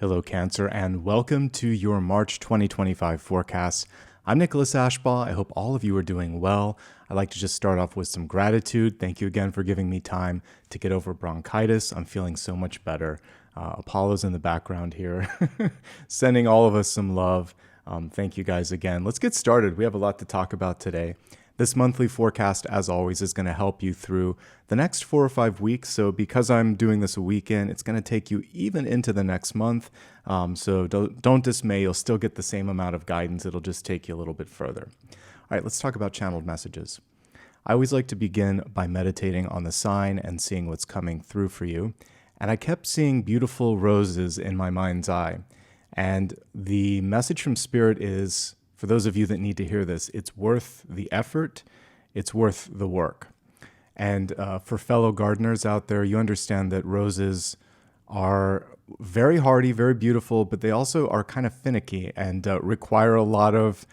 Hello, Cancer, and welcome to your March 2025 forecast. I'm Nicholas Ashbaugh. I hope all of you are doing well. I'd like to just start off with some gratitude. Thank you again for giving me time to get over bronchitis. I'm feeling so much better. Apollo's in the background here, sending all of us some love. Thank you guys again. Let's get started. We have a lot to talk about today. This monthly forecast, as always, is going to help you through the next 4 or 5 weeks. So because I'm doing this a weekend, it's going to take you even into the next month. So don't dismay. You'll still get the same amount of guidance. It'll just take you a little bit further. All right, let's talk about channeled messages. I always like to begin by meditating on the sign and seeing what's coming through for you. And I kept seeing beautiful roses in my mind's eye. And the message from Spirit is, for those of you that need to hear this, it's worth the effort, it's worth the work. And for fellow gardeners out there, you understand that roses are very hardy, very beautiful, but they also are kind of finicky and require a lot of,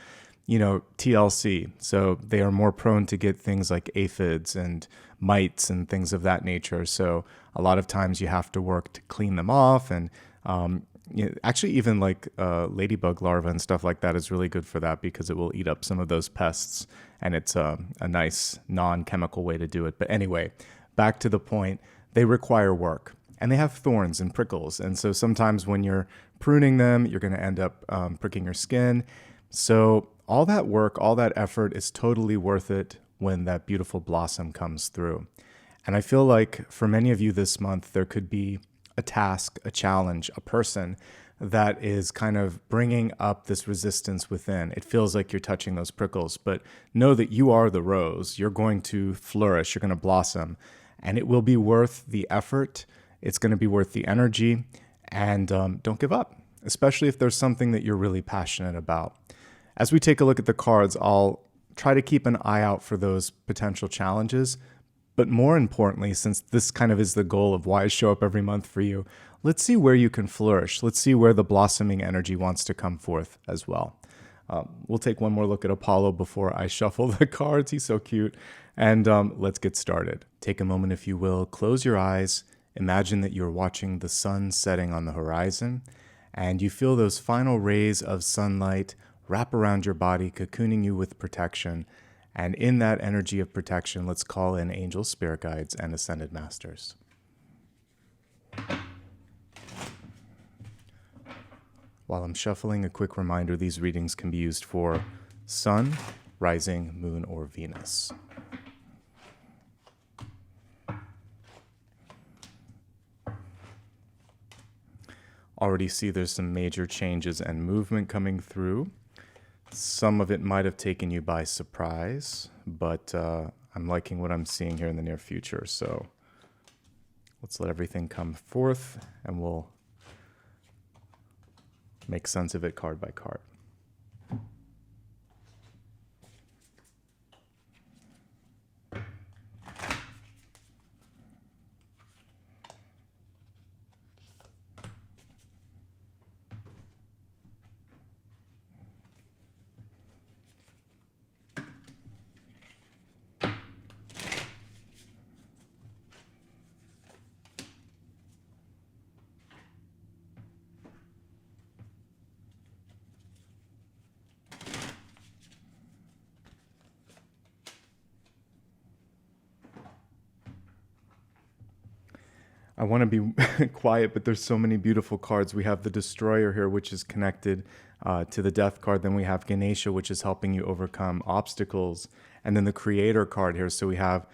TLC. So they are more prone to get things like aphids and mites and things of that nature. So a lot of times you have to work to clean them off, and actually even like ladybug larvae and stuff like that is really good for that because it will eat up some of those pests, and it's a nice non-chemical way to do it. But anyway, back to the point, they require work and they have thorns and prickles. And so sometimes when you're pruning them, you're going to end up pricking your skin. So all that work, all that effort is totally worth it when that beautiful blossom comes through. And I feel like for many of you this month, there could be a task, a challenge, a person that is kind of bringing up this resistance within. It feels like you're touching those prickles, but know that you are the rose. You're going to flourish, you're going to blossom, and it will be worth the effort. It's going to be worth the energy, and don't give up, especially if there's something that you're really passionate about. As we take a look at the cards, I'll try to keep an eye out for those potential challenges. But more importantly, since this kind of is the goal of why I show up every month for you, let's see where you can flourish. Let's see where the blossoming energy wants to come forth as well. We'll take one more look at Apollo before I shuffle the cards. He's so cute. And let's get started. Take a moment, if you will. Close your eyes. Imagine that you're watching the sun setting on the horizon, and you feel those final rays of sunlight wrap around your body, cocooning you with protection. And in that energy of protection, let's call in angels, spirit guides, and ascended masters. While I'm shuffling, a quick reminder, these readings can be used for sun, rising, moon, or Venus. Already see there's some major changes and movement coming through. Some of it might have taken you by surprise, but I'm liking what I'm seeing here in the near future. So let's let everything come forth, and we'll make sense of it card by card. I want to be quiet, but there's so many beautiful cards. We have the Destroyer here, which is connected to the Death card. Then we have Ganesha, which is helping you overcome obstacles. And then the Creator card here. So we have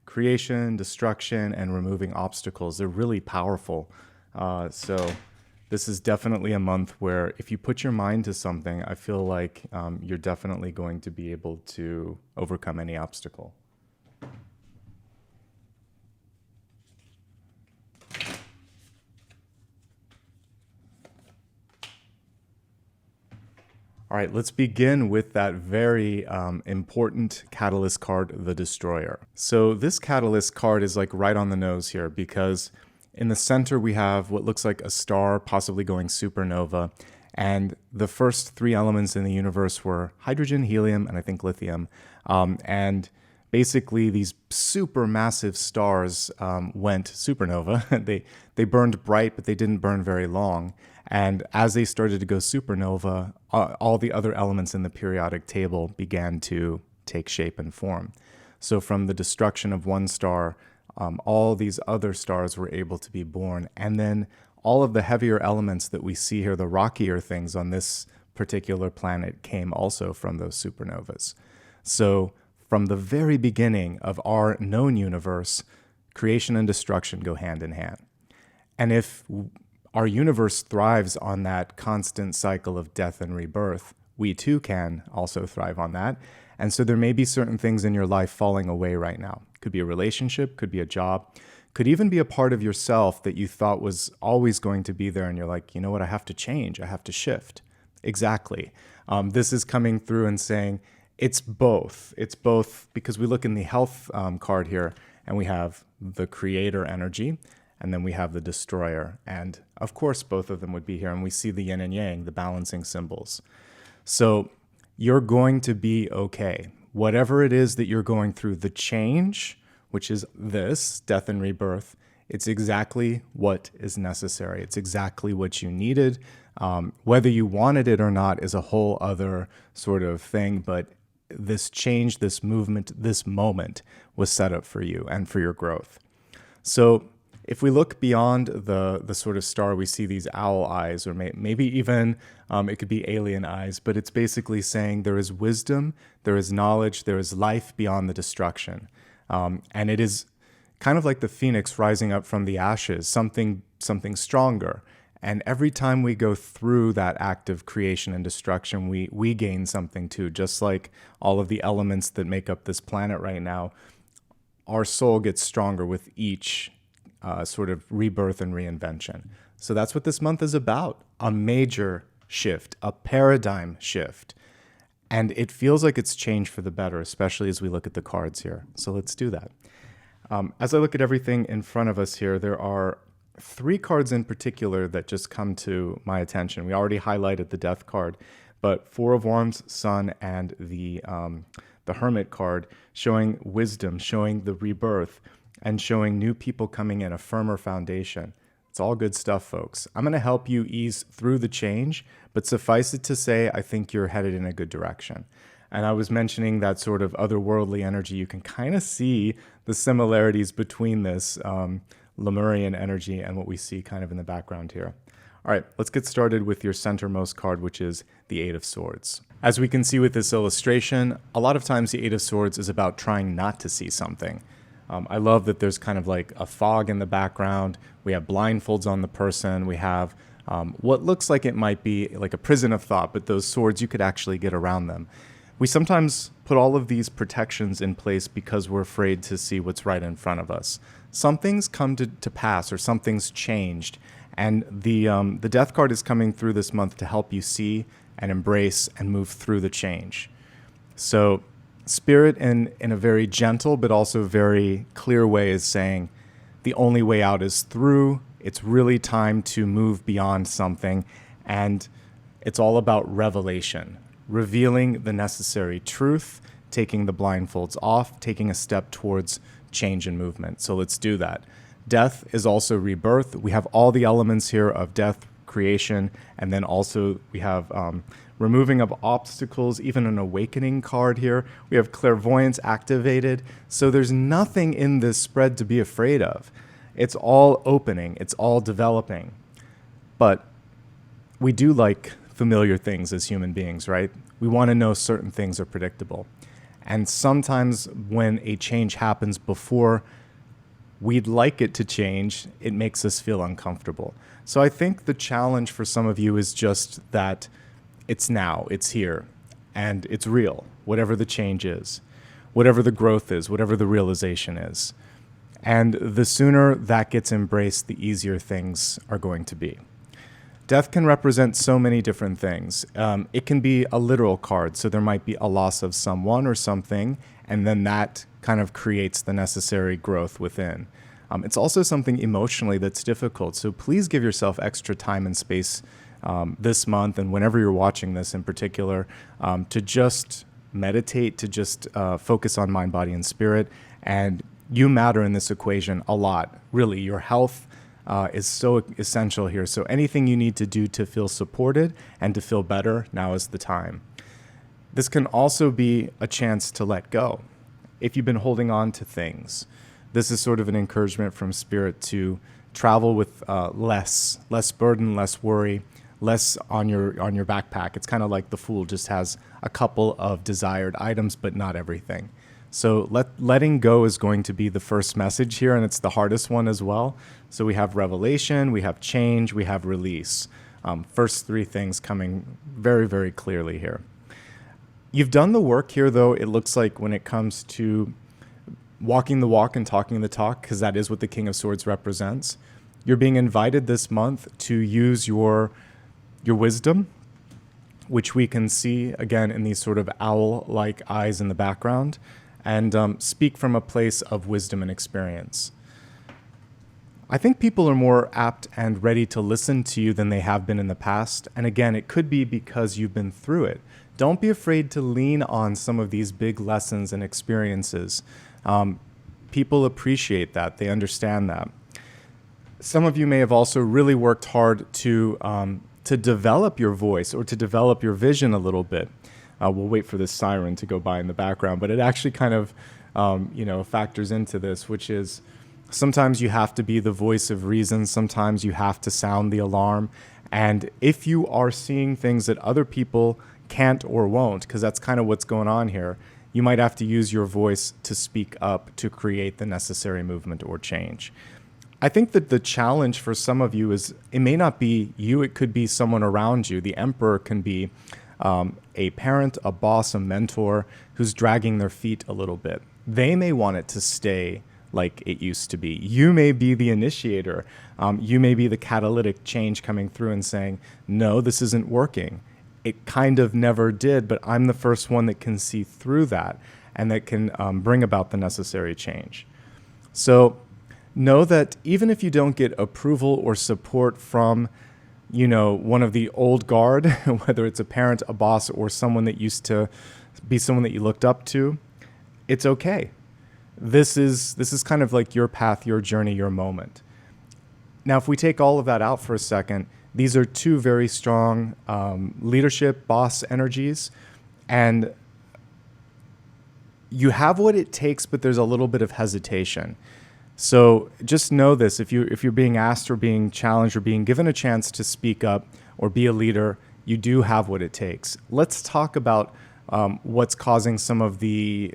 creation, destruction, and removing obstacles. They're really powerful. So this is definitely a month where if you put your mind to something, I feel like you're definitely going to be able to overcome any obstacle. All right, let's begin with that very important catalyst card, the Destroyer. So this catalyst card is like right on the nose here because in the center we have what looks like a star possibly going supernova. And the first three elements in the universe were hydrogen, helium, and I think lithium. And Basically, these supermassive stars went supernova. They burned bright, but they didn't burn very long. And as they started to go supernova, all the other elements in the periodic table began to take shape and form. So from the destruction of one star, all these other stars were able to be born. And then all of the heavier elements that we see here, the rockier things on this particular planet, came also from those supernovas. So from the very beginning of our known universe, creation and destruction go hand in hand. And if our universe thrives on that constant cycle of death and rebirth, we too can also thrive on that. And so there may be certain things in your life falling away right now. Could be a relationship, could be a job, could even be a part of yourself that you thought was always going to be there. And you're like, you know what, I have to change, I have to shift. Exactly. This is coming through and saying it's both. It's both because we look in the health card here and we have the creator energy and then we have the destroyer. And of course, both of them would be here. And we see the yin and yang, the balancing symbols. So you're going to be okay. Whatever it is that you're going through, the change, which is this, death and rebirth, it's exactly what is necessary. It's exactly what you needed. Whether you wanted it or not is a whole other sort of thing, but this change, this movement, this moment was set up for you and for your growth. So if we look beyond the sort of star, we see these owl eyes, or maybe even it could be alien eyes, but it's basically saying there is wisdom, there is knowledge, there is life beyond the destruction. And it is kind of like the phoenix rising up from the ashes, something stronger. And every time we go through that act of creation and destruction, we gain something too. Just like all of the elements that make up this planet right now, our soul gets stronger with each sort of rebirth and reinvention. So that's what this month is about, a major shift, a paradigm shift. And it feels like it's changed for the better, especially as we look at the cards here. So let's do that. As I look at everything in front of us here, there are 3 cards in particular that just come to my attention. We already highlighted the Death card, but 4 of Wands, Sun, and the Hermit card, showing wisdom, showing the rebirth, and showing new people coming in, a firmer foundation. It's all good stuff, folks. I'm going to help you ease through the change, but suffice it to say, I think you're headed in a good direction. And I was mentioning that sort of otherworldly energy. You can kind of see the similarities between this Lemurian energy and what we see kind of in the background here. All right, let's get started with your centermost card, which is the Eight of Swords. As we can see with this illustration, a lot of times the Eight of Swords is about trying not to see something. I love that there's kind of like a fog in the background. We have blindfolds on the person. We have what looks like it might be like a prison of thought, but those swords, you could actually get around them. We sometimes put all of these protections in place because we're afraid to see what's right in front of us. Something's come to pass, or something's changed, and the Death card is coming through this month to help you see and embrace and move through the change. So Spirit, in a very gentle but also very clear way, is saying the only way out is through. It's really time to move beyond something, and it's all about revelation, revealing the necessary truth, taking the blindfolds off, taking a step towards change and movement. So let's do that. Death is also rebirth. We have all the elements here of death, creation, and then also we have removing of obstacles, even an awakening card here. We have clairvoyance activated. So there's nothing in this spread to be afraid of. It's all opening. It's all developing. But we do like familiar things as human beings, right? We want to know certain things are predictable. And sometimes when a change happens before we'd like it to change, it makes us feel uncomfortable. So I think the challenge for some of you is just that it's now, it's here, and it's real, whatever the change is, whatever the growth is, whatever the realization is. And the sooner that gets embraced, the easier things are going to be. Death can represent so many different things. It can be a literal card, so there might be a loss of someone or something, and then that kind of creates the necessary growth within. It's also something emotionally that's difficult, so please give yourself extra time and space this month, and whenever you're watching this in particular, to just meditate to just focus on mind, body, and spirit. And you matter in this equation a lot. Really, your health is so essential here. So anything you need to do to feel supported and to feel better, now is the time. This can also be a chance to let go. If you've been holding on to things, this is sort of an encouragement from Spirit to travel with less burden, less worry, less on your backpack. It's kind of like the Fool just has a couple of desired items, but not everything. So letting go is going to be the first message here, and it's the hardest one as well. So we have revelation, we have change, we have release. First three things coming very, very clearly here. You've done the work here, though, it looks like, when it comes to walking the walk and talking the talk, because that is what the King of Swords represents. You're being invited this month to use your wisdom, which we can see, again, in these sort of owl-like eyes in the background, and speak from a place of wisdom and experience. I think people are more apt and ready to listen to you than they have been in the past. And again, it could be because you've been through it. Don't be afraid to lean on some of these big lessons and experiences. People appreciate that. They understand that. Some of you may have also really worked hard to develop your voice or to develop your vision a little bit. We'll wait for this siren to go by in the background, but it actually kind of factors into this, which is sometimes you have to be the voice of reason. Sometimes you have to sound the alarm. And if you are seeing things that other people can't or won't, because that's kind of what's going on here, you might have to use your voice to speak up to create the necessary movement or change. I think that the challenge for some of you is it may not be you, it could be someone around you. The Emperor can be a parent, a boss, a mentor who's dragging their feet a little bit. They may want it to stay like it used to be. You may be the initiator. You may be the catalytic change coming through and saying, no, this isn't working. It kind of never did, but I'm the first one that can see through that and that can bring about the necessary change. So know that even if you don't get approval or support from, one of the old guard, whether it's a parent, a boss, or someone that used to be someone that you looked up to, it's okay. This is kind of like your path, your journey, your moment. Now, if we take all of that out for a second, these are two very strong leadership, boss energies, and you have what it takes, but there's a little bit of hesitation. So just know this: if you're being asked or being challenged or being given a chance to speak up or be a leader, you do have what it takes. Let's talk about what's causing some of the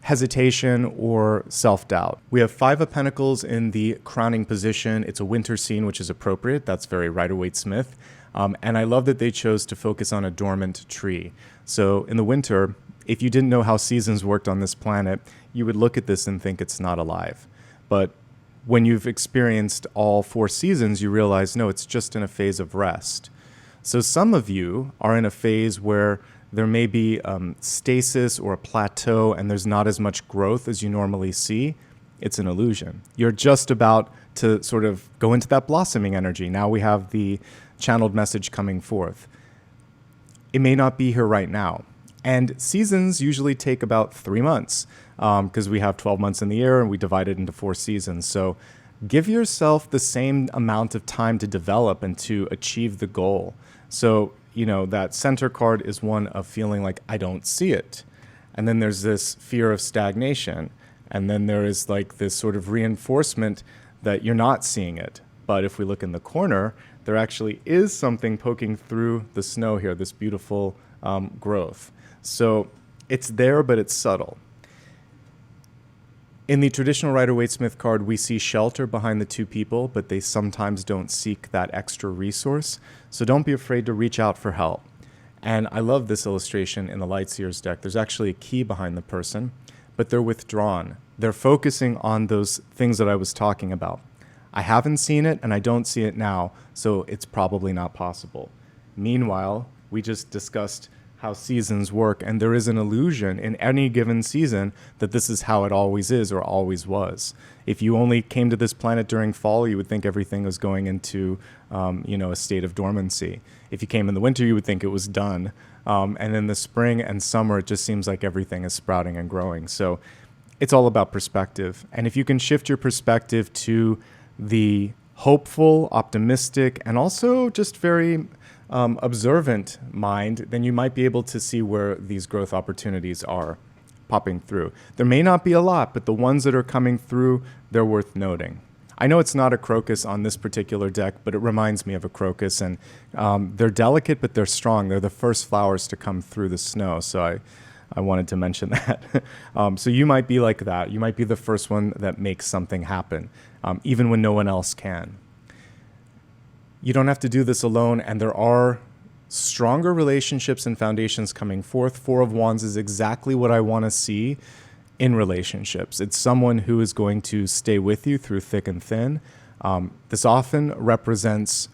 hesitation or self-doubt. We have 5 of Pentacles in the crowning position. It's a winter scene, which is appropriate. That's very Rider-Waite-Smith. And I love that they chose to focus on a dormant tree. So in the winter, if you didn't know how seasons worked on this planet, you would look at this and think it's not alive. But when you've experienced all 4 seasons, you realize, no, it's just in a phase of rest. So some of you are in a phase where there may be stasis or a plateau, and there's not as much growth as you normally see. It's an illusion. You're just about to sort of go into that blossoming energy. Now we have the channeled message coming forth. It may not be here right now. And seasons usually take about 3 months because we have 12 months in the year and we divide it into 4 seasons. So give yourself the same amount of time to develop and to achieve the goal. So that center card is one of feeling like I don't see it. And then there's this fear of stagnation. And then there is like this sort of reinforcement that you're not seeing it. But if we look in the corner, there actually is something poking through the snow here, this beautiful growth. So it's there, but it's subtle. In the traditional Rider-Waite-Smith card, we see shelter behind the 2 people, but they sometimes don't seek that extra resource. So don't be afraid to reach out for help. And I love this illustration in the Lightseer's deck. There's actually a key behind the person, but they're withdrawn. They're focusing on those things that I was talking about. I haven't seen it, and I don't see it now, so it's probably not possible. Meanwhile, we just discussed how seasons work, and there is an illusion in any given season that this is how it always is or always was. If you only came to this planet during fall, you would think everything was going into a state of dormancy. If you came in the winter, you would think it was done. And in the spring and summer, it just seems like everything is sprouting and growing. So it's all about perspective. And if you can shift your perspective to the hopeful, optimistic, and also just very observant mind, then you might be able to see where these growth opportunities are popping through. There may not be a lot, but the ones that are coming through, they're worth noting. I know it's not a crocus on this particular deck, but it reminds me of a crocus, and they're delicate, but they're strong. They're the first flowers to come through the snow, so I wanted to mention that. So you might be like that. You might be the first one that makes something happen, even when no one else can. You don't have to do this alone, and there are stronger relationships and foundations coming forth. Four of Wands is exactly what I want to see in relationships. It's someone who is going to stay with you through thick and thin. This often represents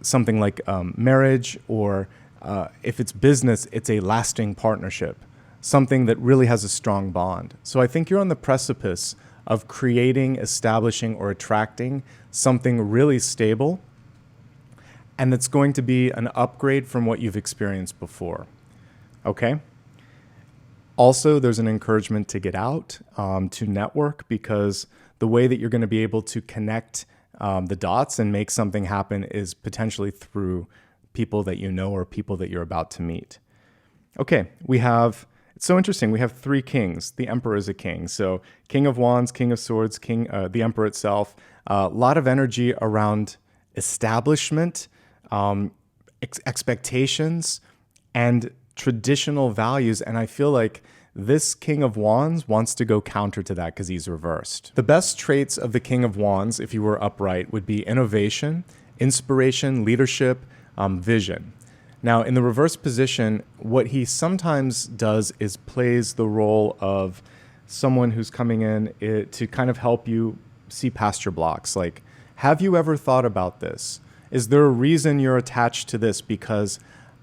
something like marriage, or if it's business, it's a lasting partnership, something that really has a strong bond. So I think you're on the precipice of creating, establishing, or attracting something really stable, and it's going to be an upgrade from what you've experienced before. Okay? Also, there's an encouragement to get out, to network, because the way that you're going to be able to connect the dots and make something happen is potentially through people that you know or people that you're about to meet. Okay, it's so interesting. We have three kings. The Emperor is a king. So King of Wands, King of Swords, the Emperor itself. A lot of energy around establishment, expectations, and traditional values. And I feel like this King of Wands wants to go counter to that because he's reversed. The best traits of the King of Wands, if you were upright, would be innovation, inspiration, leadership, vision. Now, in the reverse position, what he sometimes does is plays the role of someone who's coming in to kind of help you see past your blocks. Like, have you ever thought about this? Is there a reason you're attached to this? Because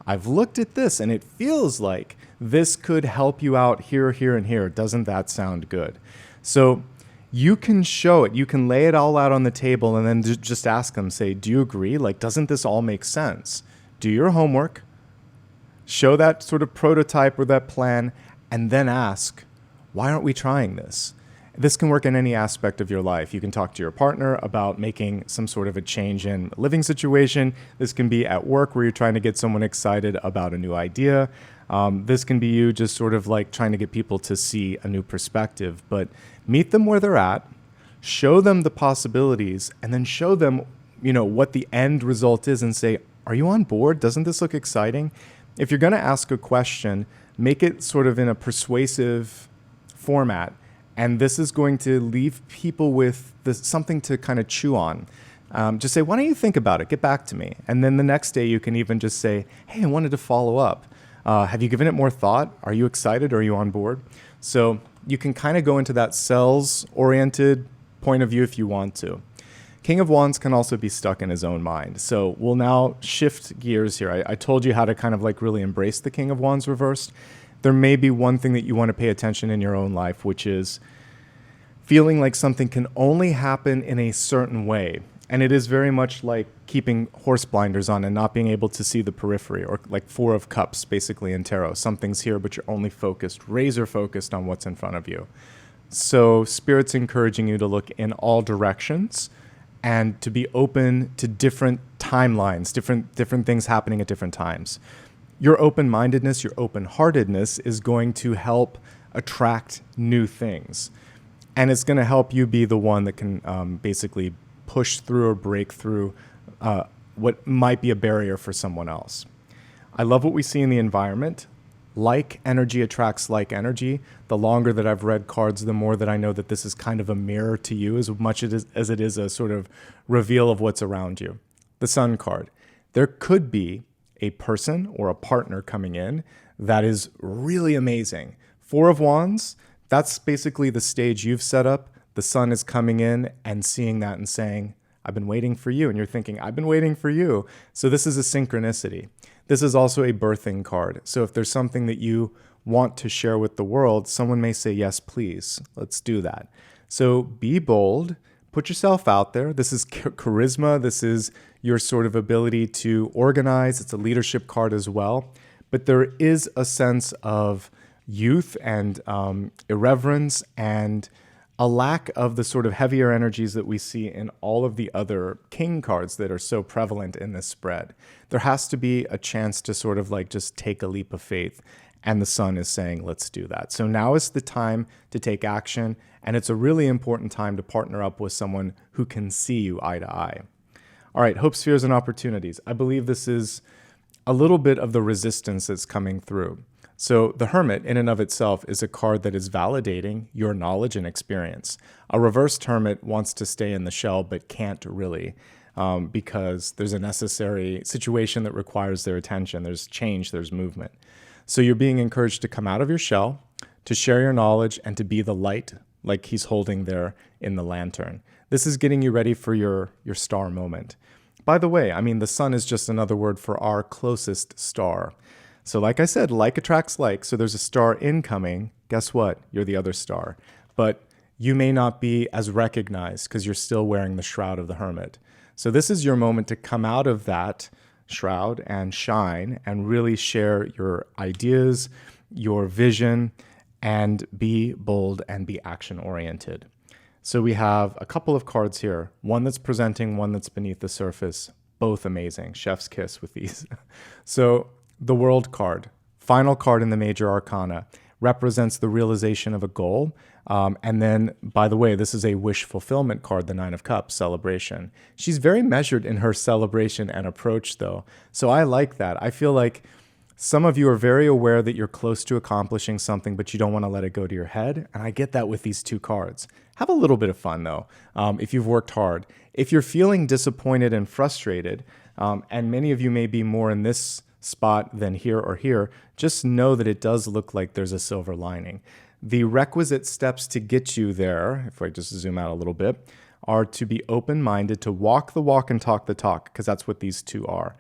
I've looked at this and it feels like this could help you out here, here, and here. Doesn't that sound good? So you can show it. You can lay it all out on the table and then just ask them, say, do you agree? Like, doesn't this all make sense? Do your homework, show that sort of prototype or that plan, and then ask, why aren't we trying this? This can work in any aspect of your life. You can talk to your partner about making some sort of a change in a living situation. This can be at work where you're trying to get someone excited about a new idea. This can be you just sort of like trying to get people to see a new perspective. But meet them where they're at, show them the possibilities, and then show them, what the end result is and say, are you on board? Doesn't this look exciting? If you're going to ask a question, make it sort of in a persuasive format. And this is going to leave people with something to kind of chew on. Just say, why don't you think about it? Get back to me. And then the next day you can even just say, hey, I wanted to follow up. Have you given it more thought? Are you excited? Are you on board? So you can kind of go into that sales-oriented point of view if you want to. King of Wands can also be stuck in his own mind. So we'll now shift gears here. I told you how to kind of like really embrace the King of Wands reversed. There may be one thing that you want to pay attention in your own life, which is feeling like something can only happen in a certain way. And it is very much like keeping horse blinders on and not being able to see the periphery, or like Four of Cups, basically in tarot. Something's here, but you're only focused, razor focused on what's in front of you. So Spirit's encouraging you to look in all directions and to be open to different timelines, different things happening at different times. Your open-mindedness, your open-heartedness is going to help attract new things. And it's going to help you be the one that can basically push through or break through what might be a barrier for someone else. I love what we see in the environment. Like energy attracts like energy. The longer that I've read cards, the more that I know that this is kind of a mirror to you as much as it is a sort of reveal of what's around you. The Sun card. There could be a person or a partner coming in that is really amazing. Four of Wands, that's basically the stage you've set up. The Sun is coming in and seeing that and saying, I've been waiting for you. And you're thinking, I've been waiting for you. So this is a synchronicity. This is also a birthing card. So if there's something that you want to share with the world, someone may say, yes, please, let's do that. So be bold, put yourself out there. This is charisma. This is your sort of ability to organize. It's a leadership card as well. But there is a sense of youth and irreverence and a lack of the sort of heavier energies that we see in all of the other king cards that are so prevalent in this spread. There has to be a chance to sort of like just take a leap of faith. And the sun is saying, let's do that. So now is the time to take action. And it's a really important time to partner up with someone who can see you eye to eye. All right, hopes, fears, and opportunities. I believe this is a little bit of the resistance that's coming through. So the Hermit in and of itself is a card that is validating your knowledge and experience. A reversed Hermit wants to stay in the shell but can't really because there's a necessary situation that requires their attention. There's change, there's movement. So you're being encouraged to come out of your shell, to share your knowledge, and to be the light like he's holding there in the lantern. This is getting you ready for your star moment. By the way, I mean, the sun is just another word for our closest star. So like I said, like attracts like. So there's a star incoming. Guess what? You're the other star. But you may not be as recognized because you're still wearing the shroud of the Hermit. So this is your moment to come out of that shroud and shine and really share your ideas, your vision, and be bold and be action-oriented. So we have a couple of cards here, one that's presenting, one that's beneath the surface, both amazing. Chef's kiss with these. So the World card, final card in the major arcana, represents the realization of a goal. And then, by the way, this is a wish fulfillment card, the Nine of Cups, celebration. She's very measured in her celebration and approach, though. So I like that. I feel like some of you are very aware that you're close to accomplishing something, but you don't want to let it go to your head. And I get that with these two cards. Have a little bit of fun, though, if you've worked hard. If you're feeling disappointed and frustrated, and many of you may be more in this spot than here or here, just know that it does look like there's a silver lining. The requisite steps to get you there, if I just zoom out a little bit, are to be open-minded, to walk the walk and talk the talk, because that's what these two are.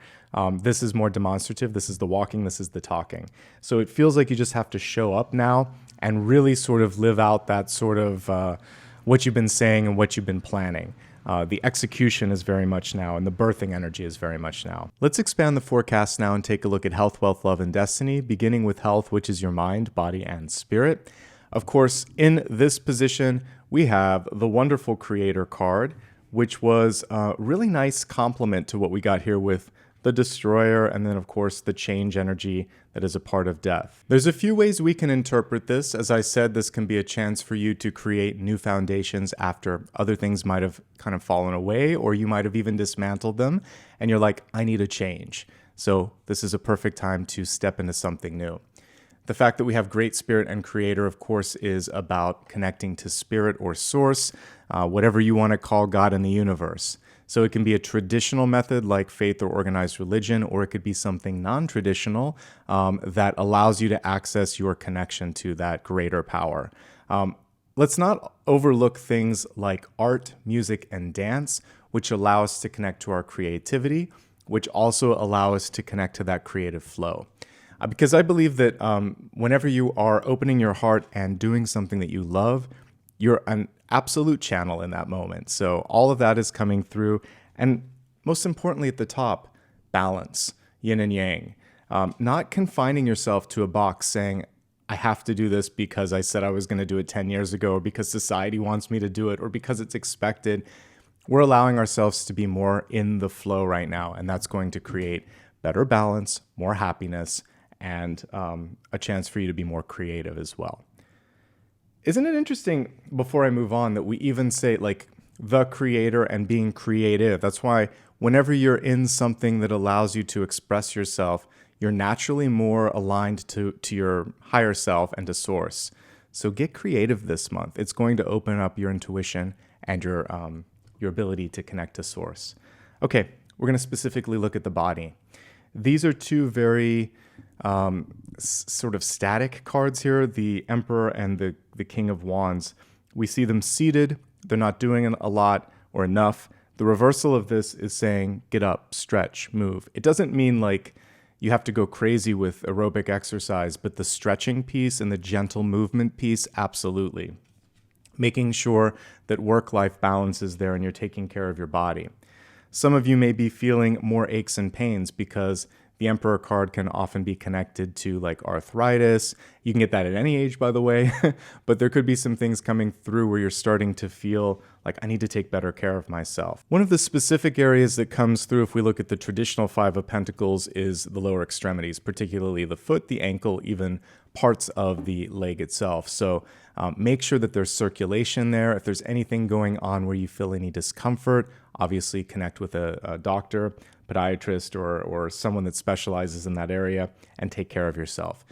This is more demonstrative. This is the walking. This is the talking. So it feels like you just have to show up now and really sort of live out that sort of what you've been saying and what you've been planning. The execution is very much now, and the birthing energy is very much now. Let's expand the forecast now and take a look at health, wealth, love, and destiny, beginning with health, which is your mind, body, and spirit. Of course, in this position, we have the wonderful Creator card, which was a really nice complement to what we got here with the Destroyer, and then, of course, the change energy that is a part of death. There's a few ways we can interpret this. As I said, this can be a chance for you to create new foundations after other things might have kind of fallen away, or you might have even dismantled them, and you're like, I need a change. So this is a perfect time to step into something new. The fact that we have Great Spirit and Creator, of course, is about connecting to Spirit or Source, whatever you want to call God in the universe. So it can be a traditional method like faith or organized religion, or it could be something non-traditional that allows you to access your connection to that greater power. Let's not overlook things like art, music, and dance, which allow us to connect to our creativity, which also allow us to connect to that creative flow. Because I believe that whenever you are opening your heart and doing something that you love, you're an absolute channel in that moment. So all of that is coming through. And most importantly at the top, balance, yin and yang. Not confining yourself to a box saying, I have to do this because I said I was going to do it 10 years ago, or because society wants me to do it, or because it's expected. We're allowing ourselves to be more in the flow right now. And that's going to create better balance, more happiness, and a chance for you to be more creative as well. Isn't it interesting, before I move on, that we even say like the creator and being creative? That's why whenever you're in something that allows you to express yourself, you're naturally more aligned to your higher self and to source. So get creative this month. It's going to open up your intuition and your ability to connect to source. Okay, we're going to specifically look at the body. These are two very sort of static cards here, the Emperor and the King of Wands. We see them seated. They're not doing a lot or enough. The reversal of this is saying, get up, stretch, move. It doesn't mean like you have to go crazy with aerobic exercise, but the stretching piece and the gentle movement piece, absolutely. Making sure that work-life balance is there and you're taking care of your body. Some of you may be feeling more aches and pains because the Emperor card can often be connected to like arthritis. You can get that at any age, by the way, but there could be some things coming through where you're starting to feel like I need to take better care of myself. One of the specific areas that comes through if we look at the traditional Five of Pentacles is the lower extremities, particularly the foot, the ankle, even parts of the leg itself. So make sure that there's circulation there. If there's anything going on where you feel any discomfort, obviously connect with a doctor, podiatrist, or someone that specializes in that area and take care of yourself.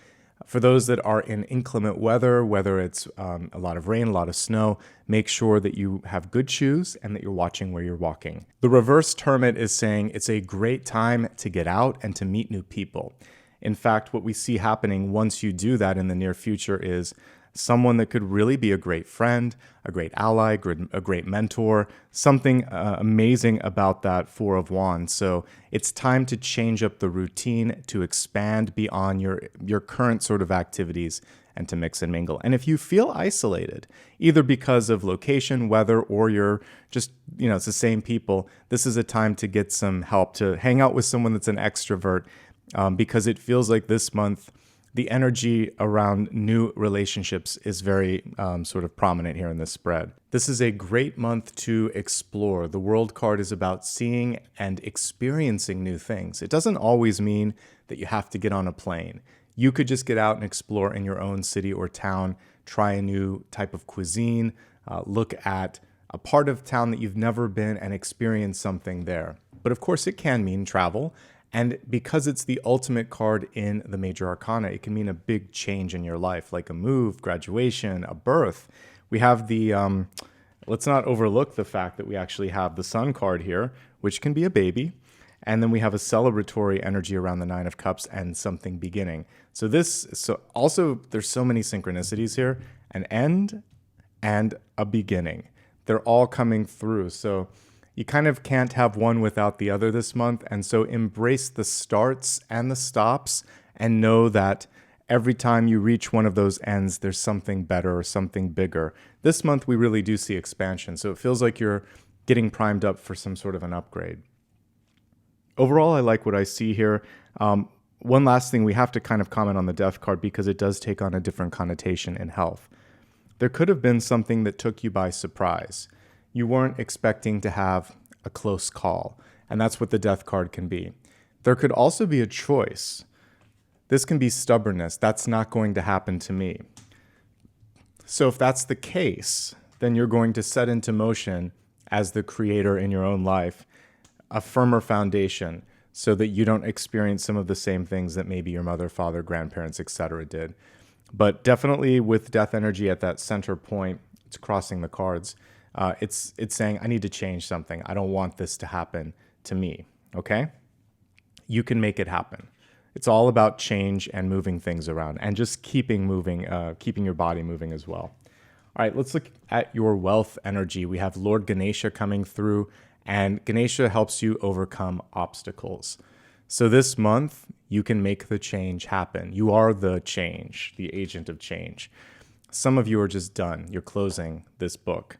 For those that are in inclement weather, whether it's a lot of rain, a lot of snow, make sure that you have good shoes and that you're watching where you're walking. The reverse hermit is saying it's a great time to get out and to meet new people. In fact, what we see happening once you do that in the near future is someone that could really be a great friend, a great ally, a great mentor, something amazing about that Four of Wands. So it's time to change up the routine, to expand beyond your current sort of activities and to mix and mingle. And if you feel isolated, either because of location, weather, or you're just, it's the same people, this is a time to get some help, to hang out with someone that's an extrovert, because it feels like this month, the energy around new relationships is very sort of prominent here in this spread. This is a great month to explore. The World card is about seeing and experiencing new things. It doesn't always mean that you have to get on a plane. You could just get out and explore in your own city or town, try a new type of cuisine, look at a part of town that you've never been and experience something there. But of course, it can mean travel. And because it's the ultimate card in the major arcana, it can mean a big change in your life, like a move, graduation, a birth. We have the, let's not overlook the fact that we actually have the Sun card here, which can be a baby. And then we have a celebratory energy around the Nine of Cups and something beginning. So also there's so many synchronicities here, an end and a beginning. They're all coming through. So you kind of can't have one without the other this month. And so embrace the starts and the stops and know that every time you reach one of those ends, there's something better or something bigger. This month, we really do see expansion. So it feels like you're getting primed up for some sort of an upgrade. Overall, I like what I see here. One last thing, we have to kind of comment on the Death card because it does take on a different connotation in health. There could have been something that took you by surprise. You weren't expecting to have a close call, and that's what the Death card can be. There could also be a choice. This can be stubbornness. That's not going to happen to me. So if that's the case, then you're going to set into motion as the creator in your own life a firmer foundation so that you don't experience some of the same things that maybe your mother, father, grandparents, etc. did. But definitely with death energy at that center point, it's crossing the cards. It's saying, I need to change something. I don't want this to happen to me, okay? You can make it happen. It's all about change and moving things around and just keeping moving, keeping your body moving as well. All right, let's look at your wealth energy. We have Lord Ganesha coming through, and Ganesha helps you overcome obstacles. So this month, you can make the change happen. You are the change, the agent of change. Some of you are just done. You're closing this book.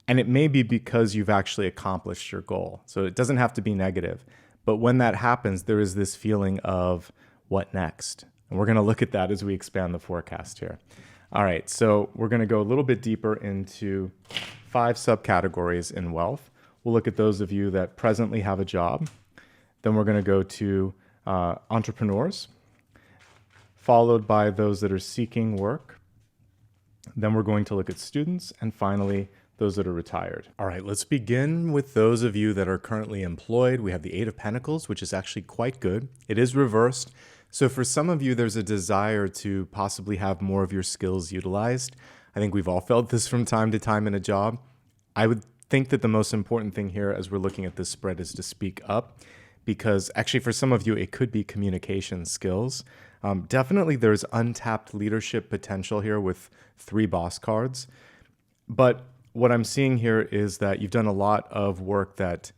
And it may be because you've actually accomplished your goal. So it doesn't have to be negative. But when that happens, there is this feeling of what next? And we're going to look at that as we expand the forecast here. All right, so we're going to go a little bit deeper into 5 subcategories in wealth. We'll look at those of you that presently have a job. Then we're going to go to entrepreneurs, followed by those that are seeking work. Then we're going to look at students, and finally, those that are retired. All right, let's begin with those of you that are currently employed. We have the Eight of Pentacles, which is actually quite good. It is reversed. So for some of you, there's a desire to possibly have more of your skills utilized. I think we've all felt this from time to time in a job. I would think that the most important thing here as we're looking at this spread is to speak up, because actually for some of you, it could be communication skills. Definitely there's untapped leadership potential here with 3 boss cards. But what I'm seeing here is that you've done a lot of work that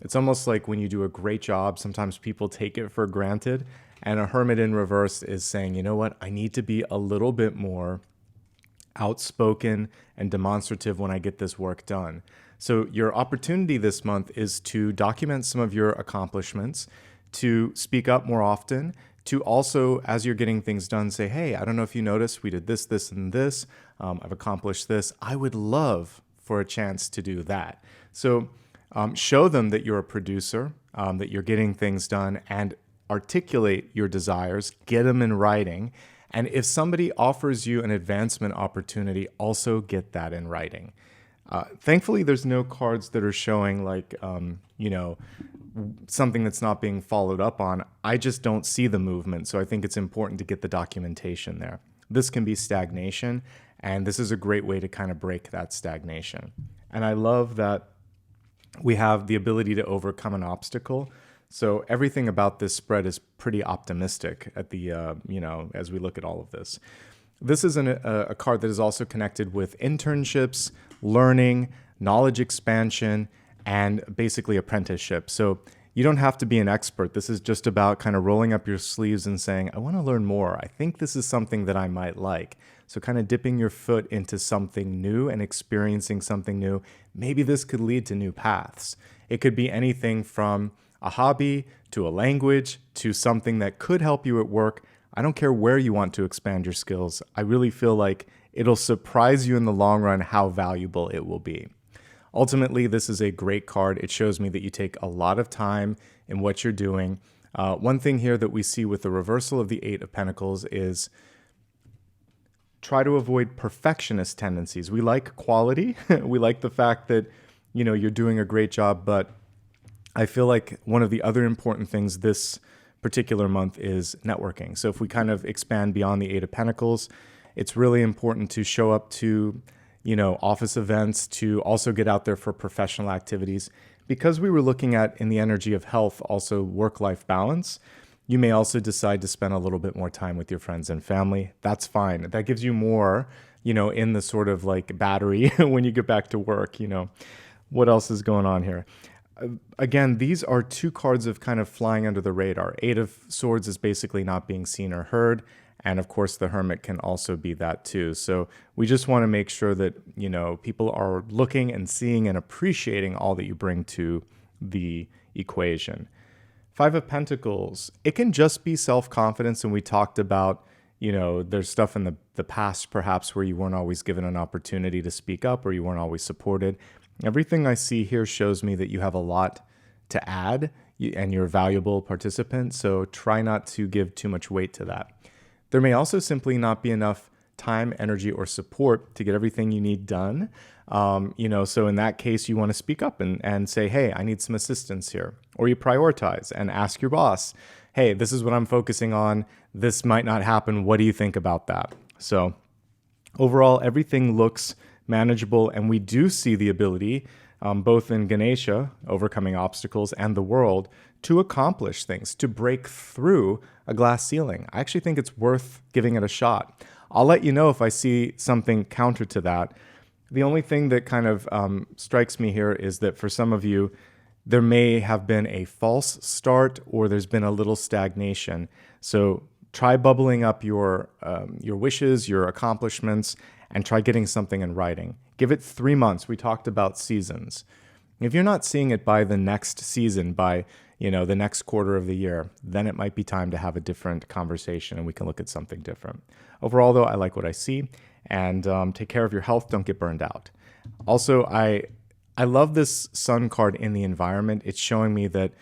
it's almost like when you do a great job, sometimes people take it for granted. And a hermit in reverse is saying, you know what, I need to be a little bit more outspoken and demonstrative when I get this work done. So your opportunity this month is to document some of your accomplishments, to speak up more often, to also, as you're getting things done, say, hey, I don't know if you noticed, we did this, this, and this. I've accomplished this. I would love for a chance to do that. So show them that you're a producer, that you're getting things done, and articulate your desires, get them in writing. And if somebody offers you an advancement opportunity, also get that in writing. Thankfully, there's no cards that are showing like, something that's not being followed up on. I just don't see the movement. So I think it's important to get the documentation there. This can be stagnation, and this is a great way to kind of break that stagnation. And I love that we have the ability to overcome an obstacle. So everything about this spread is pretty optimistic at the, as we look at all of this. This is a card that is also connected with internships, learning, knowledge expansion, and basically apprenticeship. So you don't have to be an expert. This is just about kind of rolling up your sleeves and saying, I want to learn more. I think this is something that I might like. So kind of dipping your foot into something new and experiencing something new. Maybe this could lead to new paths. It could be anything from a hobby to a language to something that could help you at work. I don't care where you want to expand your skills. I really feel like it'll surprise you in the long run how valuable it will be. Ultimately, this is a great card. It shows me that you take a lot of time in what you're doing. One thing here that we see with the reversal of the Eight of Pentacles is try to avoid perfectionist tendencies. We like quality. We like the fact that, you're doing a great job, but I feel like one of the other important things this particular month is networking. So if we kind of expand beyond the Eight of Pentacles, it's really important to show up to, office events, to also get out there for professional activities. Because we were looking at, in the energy of health, also work-life balance, you may also decide to spend a little bit more time with your friends and family. That's fine. That gives you more, in the sort of like battery when you get back to work, What else is going on here? Again, these are two cards of kind of flying under the radar. Eight of Swords is basically not being seen or heard. And of course, the Hermit can also be that too. So we just want to make sure that, people are looking and seeing and appreciating all that you bring to the equation. Five of Pentacles, it can just be self-confidence. And we talked about, there's stuff in the past perhaps where you weren't always given an opportunity to speak up or you weren't always supported. Everything I see here shows me that you have a lot to add and you're a valuable participant. So try not to give too much weight to that. There may also simply not be enough time, energy, or support to get everything you need done. So in that case, you want to speak up and say, hey, I need some assistance here. Or you prioritize and ask your boss, hey, this is what I'm focusing on. This might not happen. What do you think about that? So overall, everything looks manageable, and we do see the ability, both in Ganesha, overcoming obstacles, and the world, to accomplish things, to break through a glass ceiling. I actually think it's worth giving it a shot. I'll let you know if I see something counter to that. The only thing that kind of strikes me here is that for some of you, there may have been a false start or there's been a little stagnation. So try bubbling up your wishes, your accomplishments, and try getting something in writing. Give it 3 months. We talked about seasons. If you're not seeing it by the next season, by the next quarter of the year, then it might be time to have a different conversation and we can look at something different. Overall, though, I like what I see, and take care of your health. Don't get burned out. Also, I love this Sun card in the environment. It's showing me that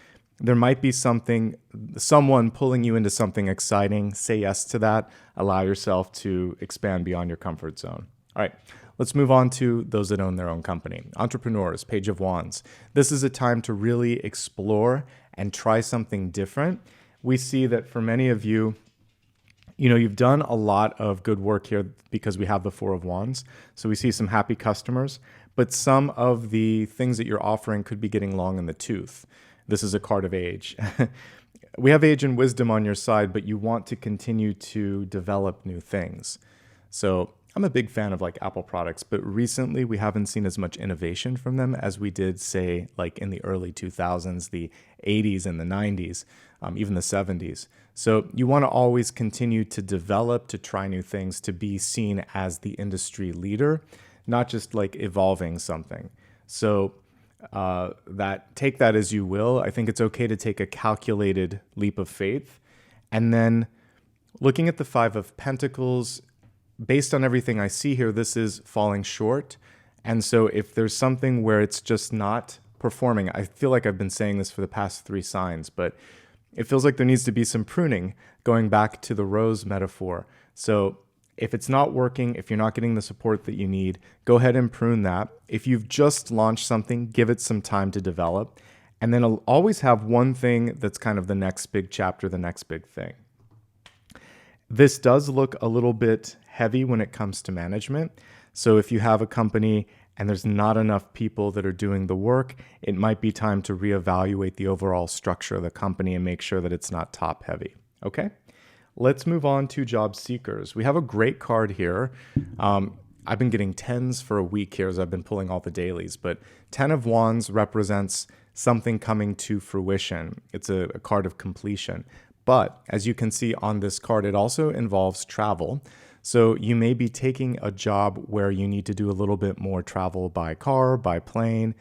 there might be someone pulling you into something exciting. Say yes to that. Allow yourself to expand beyond your comfort zone. All right, let's move on to those that own their own company. Entrepreneurs, Page of Wands. This is a time to really explore and try something different. We see that for many of you, you've done a lot of good work here because we have the Four of Wands. So we see some happy customers, but some of the things that you're offering could be getting long in the tooth. This is a card of age. We have age and wisdom on your side, but you want to continue to develop new things. So I'm a big fan of like Apple products, but recently we haven't seen as much innovation from them as we did, say, like in the early 2000s, the 80s and the 90s, even the 70s. So you want to always continue to develop, to try new things, to be seen as the industry leader, not just like evolving something. So take that as you will. I think it's okay to take a calculated leap of faith. And then looking at the Five of Pentacles, based on everything I see here, this is falling short. And so if there's something where it's just not performing, I feel like I've been saying this for the past 3 signs, but it feels like there needs to be some pruning, going back to the rose metaphor. So if it's not working, if you're not getting the support that you need, go ahead and prune that. If you've just launched something, give it some time to develop. And then I'll always have one thing that's kind of the next big chapter, the next big thing. This does look a little bit heavy when it comes to management. So if you have a company and there's not enough people that are doing the work, it might be time to reevaluate the overall structure of the company and make sure that it's not top heavy. Okay? Let's move on to job seekers. We have a great card here. I've been getting 10s for a week here as I've been pulling all the dailies, but 10 of Wands represents something coming to fruition. It's a card of completion. But as you can see on this card, it also involves travel. So you may be taking a job where you need to do a little bit more travel by car, by plane,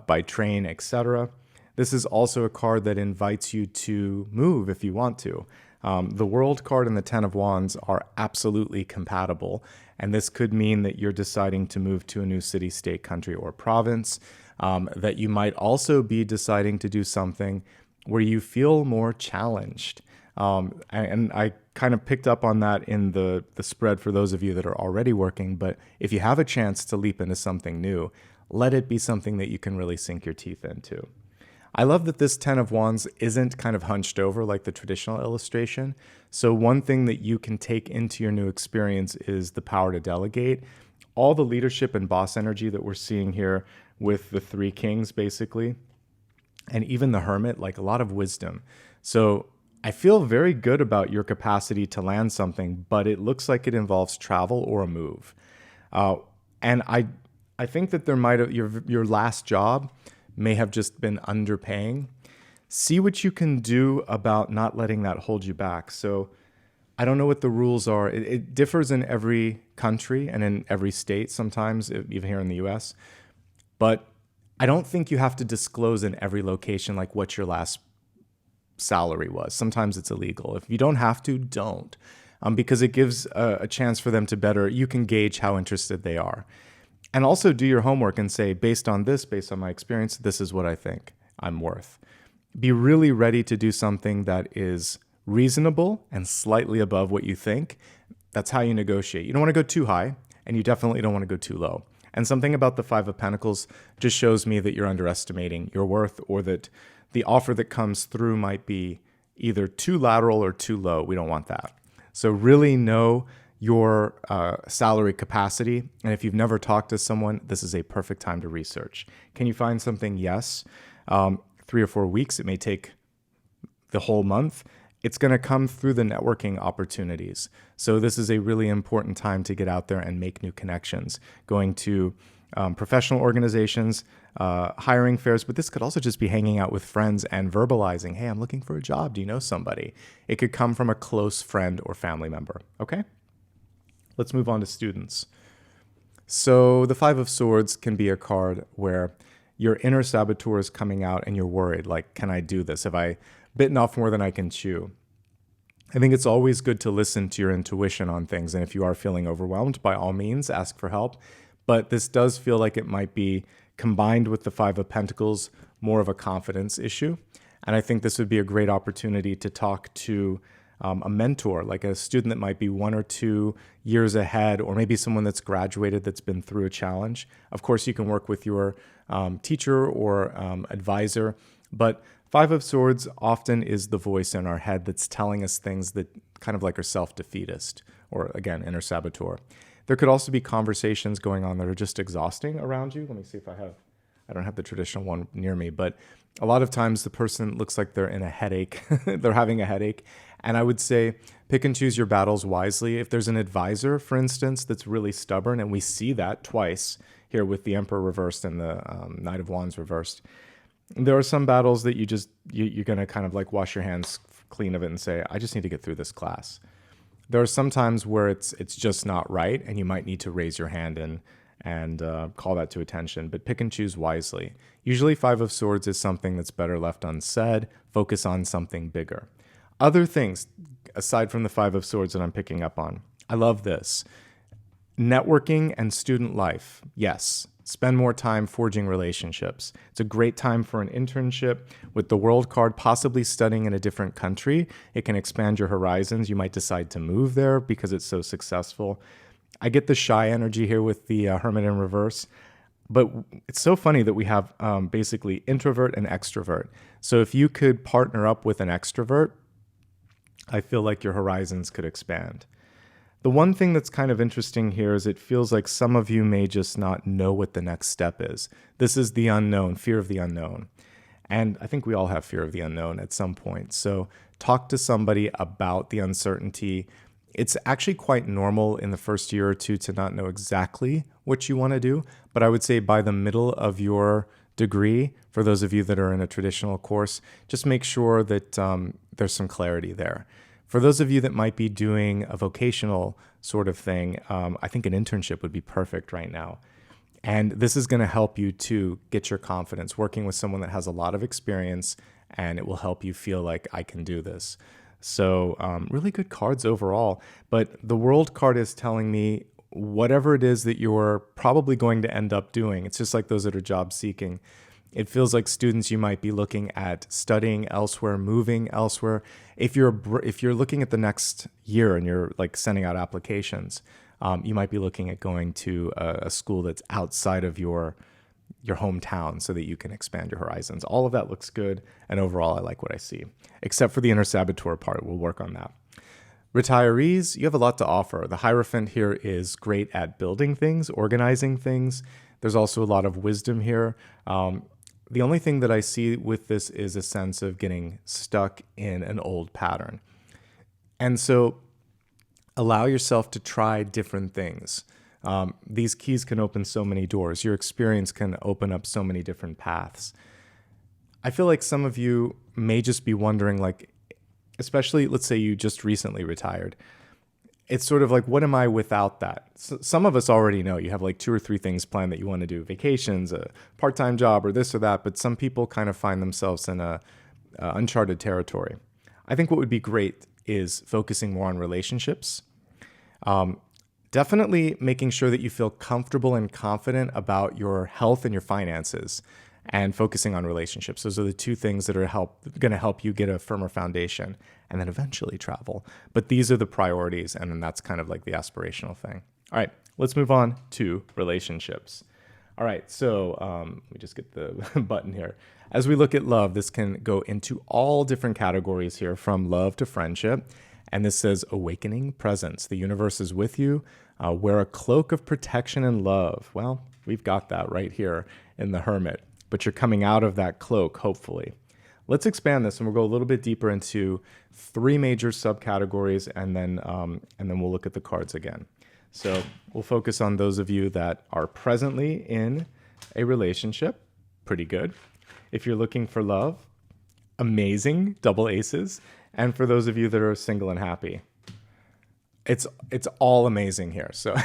by train, etc. This is also a card that invites you to move if you want to. The World card and the 10 of Wands are absolutely compatible. And this could mean that you're deciding to move to a new city, state, country, or province. That you might also be deciding to do something where you feel more challenged. And I kind of picked up on that in the spread for those of you that are already working. But if you have a chance to leap into something new, let it be something that you can really sink your teeth into. I love that this 10 of Wands isn't kind of hunched over like the traditional illustration. So one thing that you can take into your new experience is the power to delegate. All the leadership and boss energy that we're seeing here with the 3 kings, basically, and even the Hermit, like a lot of wisdom. So I feel very good about your capacity to land something, but it looks like it involves travel or a move. And I think that there might have your last job may have just been underpaying. See what you can do about not letting that hold you back. So I don't know what the rules are. It differs in every country and in every state sometimes, even here in the US. But I don't think you have to disclose in every location like what your last salary was. Sometimes it's illegal. If you don't have to, don't. Because it gives a chance for them to better, you can gauge how interested they are. And also do your homework and say, based on this, based on my experience, this is what I think I'm worth. Be really ready to do something that is reasonable and slightly above what you think. That's how you negotiate. You don't want to go too high, and you definitely don't want to go too low. And something about the 5 of Pentacles just shows me that you're underestimating your worth, or that the offer that comes through might be either too lateral or too low. We don't want that. So really know your salary capacity. And if you've never talked to someone, this is a perfect time to research. Can you find something? Yes. 3 or 4 weeks. It may take the whole month. It's going to come through the networking opportunities. So this is a really important time to get out there and make new connections, going to professional organizations, hiring fairs, but this could also just be hanging out with friends and verbalizing, hey, I'm looking for a job. Do you know somebody? It could come from a close friend or family member. Okay? Let's move on to students. So the 5 of Swords can be a card where your inner saboteur is coming out and you're worried, like, can I do this? Have I bitten off more than I can chew? I think it's always good to listen to your intuition on things. And if you are feeling overwhelmed, by all means, ask for help. But this does feel like it might be combined with the 5 of Pentacles, more of a confidence issue. And I think this would be a great opportunity to talk to a mentor, like a student that might be 1 or 2 years ahead, or maybe someone that's graduated that's been through a challenge. Of course, you can work with your teacher or advisor, but 5 of Swords often is the voice in our head that's telling us things that kind of like are self-defeatist, or again, inner saboteur. There could also be conversations going on that are just exhausting around you. Let me see if I don't have the traditional one near me, but A lot of times the person looks like they're in a headache. They're having a headache. And I would say pick and choose your battles wisely. If there's an advisor, for instance, that's really stubborn, and we see that twice here with the Emperor reversed and the Knight of Wands reversed, there are some battles that you're going to kind of like wash your hands clean of it and say, I just need to get through this class. There are some times where it's just not right, and you might need to raise your hand and call that to attention, but pick and choose wisely. Usually Five of Swords is something that's better left unsaid. Focus on something bigger. Other things, aside from the Five of Swords that I'm picking up on, I love this. Networking and student life. Yes, spend more time forging relationships. It's a great time for an internship. With the World card, possibly studying in a different country, it can expand your horizons. You might decide to move there because it's so successful. I get the shy energy here with the Hermit in reverse, but it's so funny that we have basically introvert and extrovert. So if you could partner up with an extrovert, I feel like your horizons could expand. The one thing that's kind of interesting here is it feels like some of you may just not know what the next step is. This is the unknown, fear of the unknown. And I think we all have fear of the unknown at some point. So talk to somebody about the uncertainty. It's actually quite normal in the first year or two to not know exactly what you want to do. But I would say by the middle of your degree, for those of you that are in a traditional course, just make sure that there's some clarity there. For those of you that might be doing a vocational sort of thing, I think an internship would be perfect right now. And this is going to help you to get your confidence, working with someone that has a lot of experience, and it will help you feel like I can do this. So really good cards overall. But the World card is telling me whatever it is that you're probably going to end up doing, it's just like those that are job seeking. It feels like students, you might be looking at studying elsewhere, moving elsewhere. If you're looking at the next year and you're like sending out applications, you might be looking at going to a school that's outside of your hometown so that you can expand your horizons. All of that looks good, and overall, I like what I see. Except for the inner saboteur part, we'll work on that. Retirees, you have a lot to offer. The Hierophant here is great at building things, organizing things. There's also a lot of wisdom here. The only thing that I see with this is a sense of getting stuck in an old pattern. And so allow yourself to try different things. These keys can open so many doors. Your experience can open up so many different paths. I feel like some of you may just be wondering, like, especially let's say you just recently retired. It's sort of like, what am I without that? So some of us already know you have like 2 or 3 things planned that you want to do, vacations, a part-time job, or this or that. But some people kind of find themselves in a uncharted territory. I think what would be great is focusing more on relationships. Definitely making sure that you feel comfortable and confident about your health and your finances, and focusing on relationships. Those are the 2 things that are going to help you get a firmer foundation, and then eventually travel. But these are the priorities, and then that's kind of like the aspirational thing. All right, let's move on to relationships. All right, so let me just get the button here. As we look at love, this can go into all different categories here, from love to friendship. And this says awakening presence. The universe is with you. Wear a cloak of protection and love. Well, we've got that right here in the Hermit, but you're coming out of that cloak, hopefully. Let's expand this, and we'll go a little bit deeper into 3 major subcategories, and then we'll look at the cards again. So we'll focus on those of you that are presently in a relationship. Pretty good. If you're looking for love, amazing, double aces. And for those of you that are single and happy, it's all amazing here. So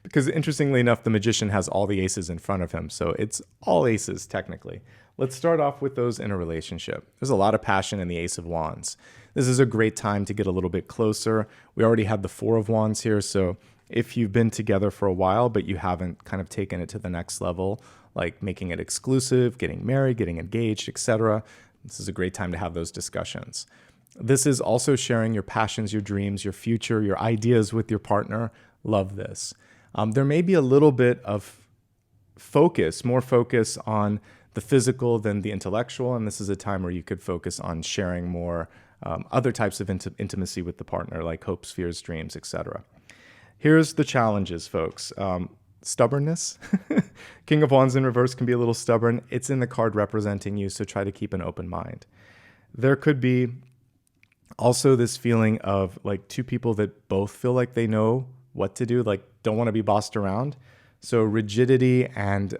because interestingly enough, the Magician has all the aces in front of him. So it's all aces technically. Let's start off with those in a relationship. There's a lot of passion in the Ace of Wands. This is a great time to get a little bit closer. We already had the Four of Wands here. So if you've been together for a while, but you haven't kind of taken it to the next level, like making it exclusive, getting married, getting engaged, etc., this is a great time to have those discussions. This is also sharing your passions, your dreams, your future, your ideas with your partner. Love this. There may be a little bit of focus, more focus on the physical than the intellectual, and this is a time where you could focus on sharing more other types of intimacy with the partner, like hopes, fears, dreams, etc. Here's the challenges, folks. stubbornness. King of Wands in reverse can be a little stubborn. It's in the card representing you, so try to keep an open mind. There could be also this feeling of like two people that both feel like they know what to do, like don't want to be bossed around. So rigidity and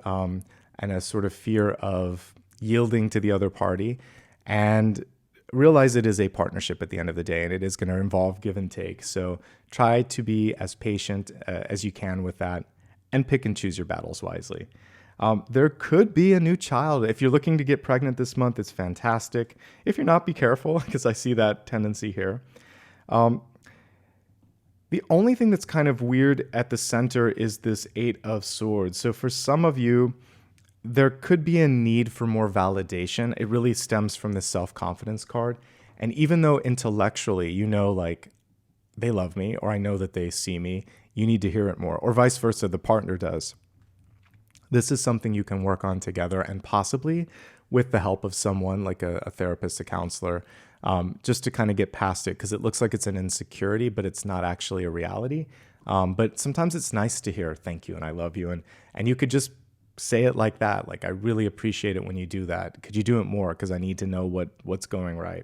a sort of fear of yielding to the other party, and realize it is a partnership at the end of the day, and it is going to involve give and take. So try to be as patient as you can with that, and pick and choose your battles wisely. There could be a new child. If you're looking to get pregnant this month, it's fantastic. If you're not, be careful, because I see that tendency here. The only thing that's kind of weird at the center is this 8 of Swords. So for some of you, there could be a need for more validation. It really stems from this self-confidence card. And even though intellectually, you know, like, they love me, or I know that they see me, you need to hear it more, or vice versa, the partner does. This is something you can work on together, and possibly with the help of someone like a therapist, a counselor, just to kind of get past it, because it looks like it's an insecurity, but it's not actually a reality. But sometimes it's nice to hear thank you and I love you, and you could just say it like that, like, I really appreciate it when you do that. Could you do it more? Because I need to know what's going right.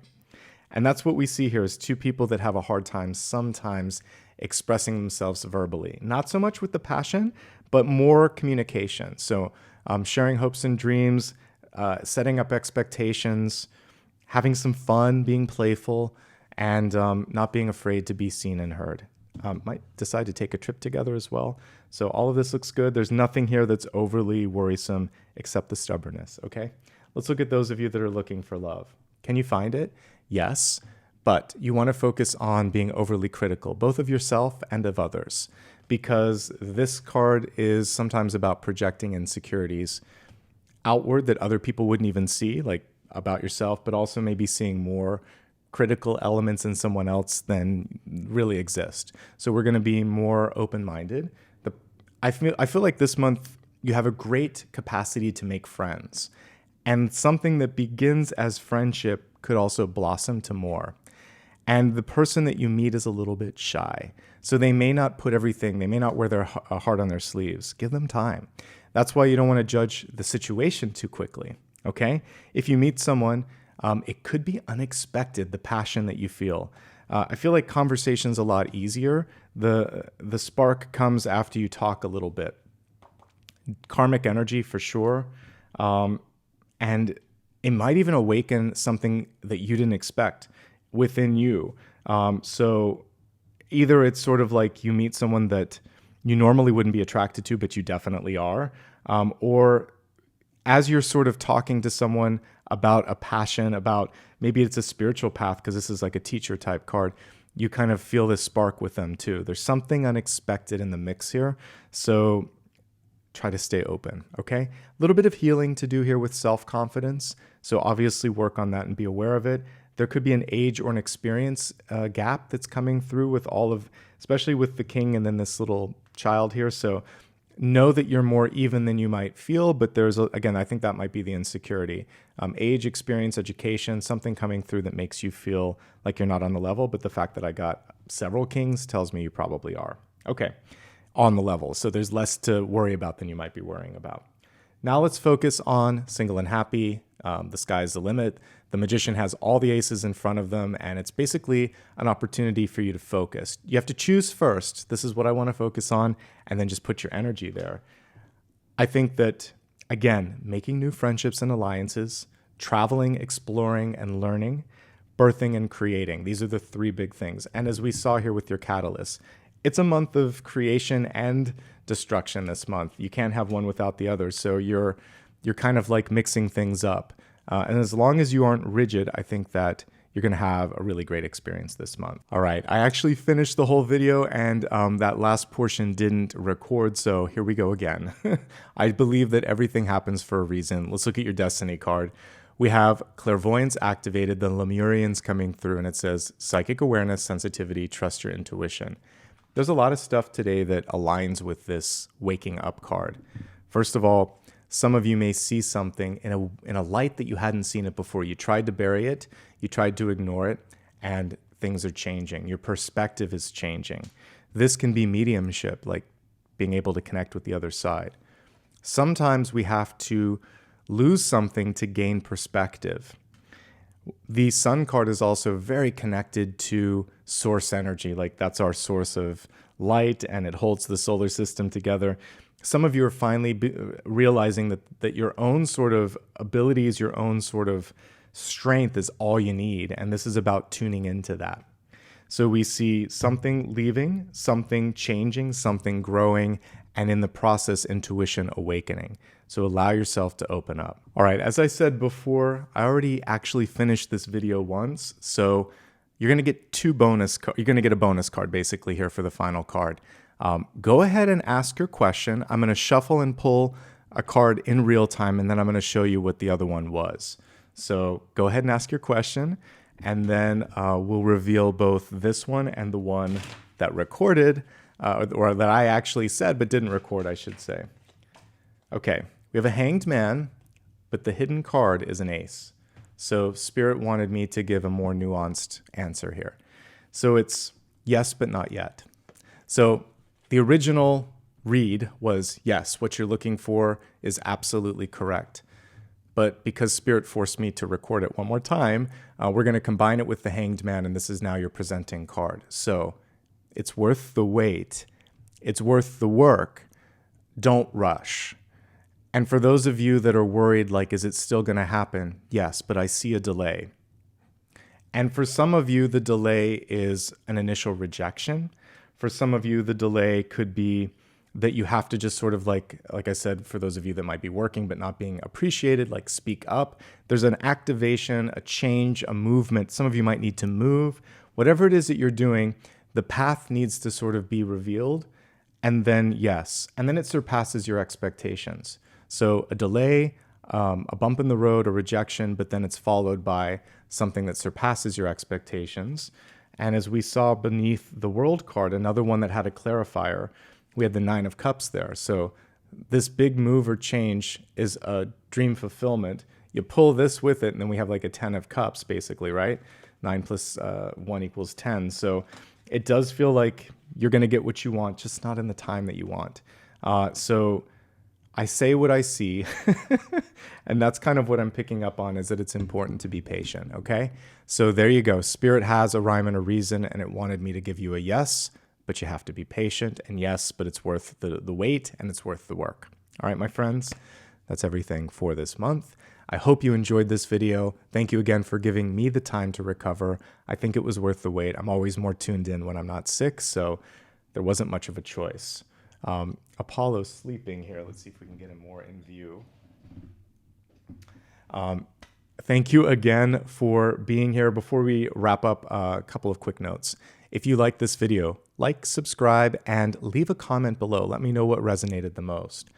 And that's what we see here, is two people that have a hard time sometimes expressing themselves verbally. Not so much with the passion, but more communication. So sharing hopes and dreams, setting up expectations, having some fun, being playful, and not being afraid to be seen and heard. Might decide to take a trip together as well. So all of this looks good. There's nothing here that's overly worrisome except the stubbornness, okay? Let's look at those of you that are looking for love. Can you find it? Yes, but you want to focus on being overly critical, both of yourself and of others, because this card is sometimes about projecting insecurities outward that other people wouldn't even see, like about yourself, but also maybe seeing more critical elements in someone else than really exist. So we're going to be more open-minded. I feel like this month you have a great capacity to make friends, and something that begins as friendship could also blossom to more. And the person that you meet is a little bit shy, so they may not put everything, they may not wear their heart on their sleeves. Give them time. That's why you don't want to judge the situation too quickly, okay? If you meet someone, it could be unexpected, the passion that you feel. I feel like conversation's a lot easier. The spark comes after you talk a little bit. Karmic energy for sure. And it might even awaken something that you didn't expect within you. So either it's sort of like you meet someone that you normally wouldn't be attracted to, but you definitely are. Or as you're sort of talking to someone about a passion, about maybe it's a spiritual path, because this is like a teacher type card, you kind of feel this spark with them too. There's something unexpected in the mix here. So try to stay open, okay? A little bit of healing to do here with self-confidence. So obviously work on that and be aware of it. There could be an age or an experience gap that's coming through with all of, especially with the king and then this little child here. So know that you're more even than you might feel, but there's, again, I think that might be the insecurity. Age, experience, education, something coming through that makes you feel like you're not on the level, but the fact that I got several kings tells me you probably are. Okay, on the level. So there's less to worry about than you might be worrying about. Now let's focus on single and happy. The sky's the limit. The magician has all the aces in front of them, and it's basically an opportunity for you to focus. You have to choose first. This is what I want to focus on, and then just put your energy there. I think that, again, making new friendships and alliances, traveling, exploring, and learning, birthing and creating. These are the three big things. And as we saw here with your catalyst, it's a month of creation and destruction this month. You can't have one without the other. So you're kind of like mixing things up. And as long as you aren't rigid, I think that you're going to have a really great experience this month. All right, I actually finished the whole video, and that last portion didn't record, so here we go again. I believe that everything happens for a reason. Let's look at your destiny card. We have clairvoyance activated, the Lemurians coming through, and it says psychic awareness, sensitivity, trust your intuition. There's a lot of stuff today that aligns with this waking up card. First of all, some of you may see something in a light that you hadn't seen it before. You tried to bury it, you tried to ignore it, and things are changing. Your perspective is changing. This can be mediumship, like being able to connect with the other side. Sometimes we have to lose something to gain perspective. The Sun card is also very connected to source energy. Like that's our source of light and it holds the solar system together. Some of you are finally realizing that your own sort of abilities, your own sort of strength is all you need. And this is about tuning into that. So we see something leaving, something changing, something growing, and in the process, intuition awakening. So allow yourself to open up. All right, as I said before, I already actually finished this video once. So you're gonna get you're gonna get a bonus card basically here for the final card. Go ahead and ask your question. I'm gonna shuffle and pull a card in real time, and then I'm gonna show you what the other one was. So go ahead and ask your question, and then we'll reveal both this one and the one that recorded, or that I actually said but didn't record, I should say. Okay, we have a hanged man, but the hidden card is an ace. So Spirit wanted me to give a more nuanced answer here. So it's yes, but not yet. So the original read was yes, what you're looking for is absolutely correct. But because Spirit forced me to record it one more time, we're going to combine it with the hanged man, and this is now your presenting card. So it's worth the wait. It's worth the work. Don't rush. And for those of you that are worried, like, is it still going to happen? Yes, but I see a delay. And for some of you, the delay is an initial rejection. For some of you, the delay could be that you have to just sort of like I said, for those of you that might be working but not being appreciated, like speak up. There's an activation, a change, a movement. Some of you might need to move. Whatever it is that you're doing, the path needs to sort of be revealed. And then, yes, and then it surpasses your expectations. So a delay, a bump in the road, a rejection, but then it's followed by something that surpasses your expectations. And as we saw beneath the World card, another one that had a clarifier, we had the 9 of Cups there. So this big move or change is a dream fulfillment. You pull this with it, and then we have like a 10 of Cups, basically, right? 9 plus 1 equals 10. So it does feel like you're going to get what you want, just not in the time that you want. So I say what I see, and that's kind of what I'm picking up on, is that it's important to be patient, okay? So there you go. Spirit has a rhyme and a reason, and it wanted me to give you a yes, but you have to be patient, and yes, but it's worth the wait, and it's worth the work. All right, my friends, that's everything for this month. I hope you enjoyed this video. Thank you again for giving me the time to recover. I think it was worth the wait. I'm always more tuned in when I'm not sick, so there wasn't much of a choice. Apollo's sleeping here. Let's see if we can get him more in view. Thank you again for being here. Before we wrap up, a couple of quick notes. If you like this video, like, subscribe, and leave a comment below. Let me know what resonated the most.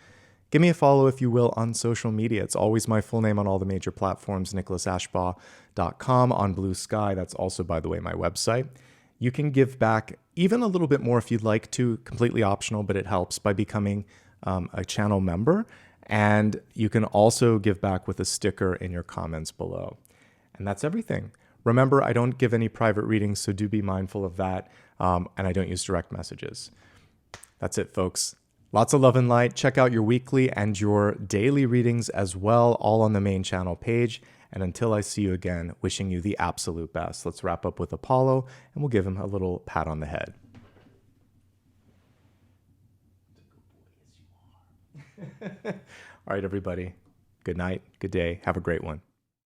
Give me a follow, if you will, on social media. It's always my full name on all the major platforms, nicholasashbaugh.com, on Blue Sky. That's also, by the way, my website. You can give back even a little bit more if you'd like to, completely optional, but it helps, by becoming a channel member. And you can also give back with a sticker in your comments below. And that's everything. Remember, I don't give any private readings, so do be mindful of that. And I don't use direct messages. That's it, folks. Lots of love and light. Check out your weekly and your daily readings as well, all on the main channel page. And until I see you again, wishing you the absolute best. Let's wrap up with Apollo, and we'll give him a little pat on the head. All right, everybody. Good night. Good day. Have a great one.